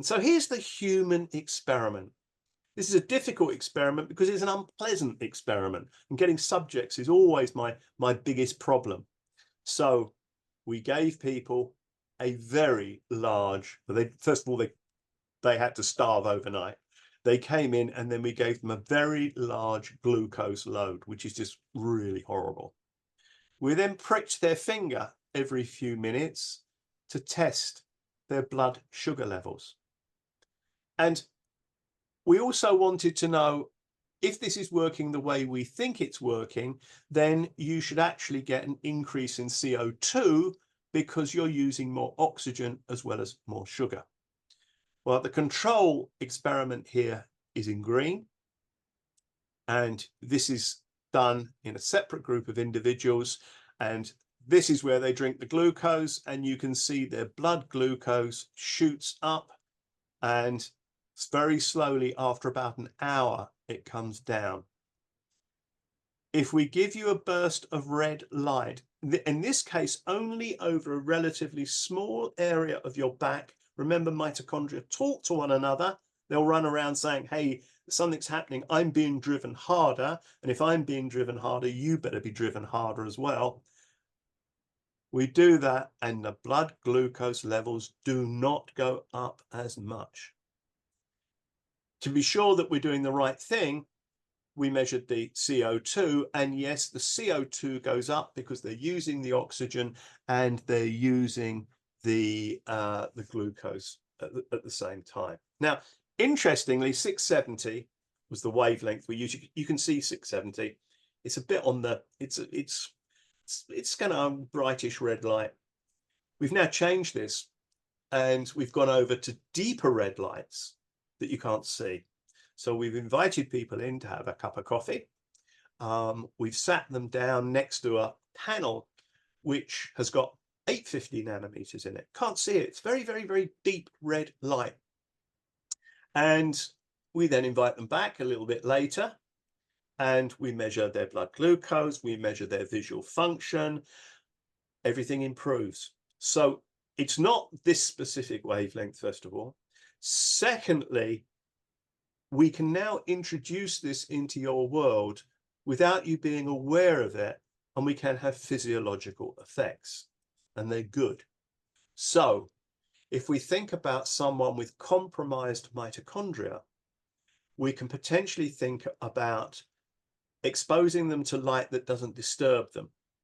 And so here's the human experiment. This is a difficult experiment because it's an unpleasant experiment, and getting subjects is always my biggest problem. So we gave people a very large, first of all, they had to starve overnight. They came in and then we gave them a very large glucose load, which is just really horrible. We then pricked their finger every few minutes to test their blood sugar levels. And we also wanted to know if this is working the way we think it's working, then you should actually get an increase in CO2 because you're using more oxygen as well as more sugar. Well, the control experiment here is in green, and this is done in a separate group of individuals, and this is where they drink the glucose, and you can see their blood glucose shoots up, and very slowly after about an hour it comes down. If we give you a burst of red light, in this case only over a relatively small area of your back, remember mitochondria talk to one another, they'll run around saying, hey, something's happening, I'm being driven harder, and if I'm being driven harder, you better be driven harder as well. We do that and the blood glucose levels do not go up as much. To be sure that we're doing the right thing, we measured the CO2, and yes, the CO2 goes up because they're using the oxygen and they're using the glucose at the same time. Now, interestingly, 670 was the wavelength we used. You can see 670. It's a bit on the, it's kind of brightish red light. We've now changed this and we've gone over to deeper red lights that you can't see. So we've invited people in to have a cup of coffee. We've sat them down next to a panel which has got 850 nanometers in it. Can't see it. It's very, very, very deep red light. And we then invite them back a little bit later and we measure their blood glucose, we measure their visual function, everything improves. So it's not this specific wavelength, first of all. Secondly, we can now introduce this into your world without you being aware of it, and we can have physiological effects, and they're good. So if we think about someone with compromised mitochondria, we can potentially think about exposing them to light that doesn't disturb them.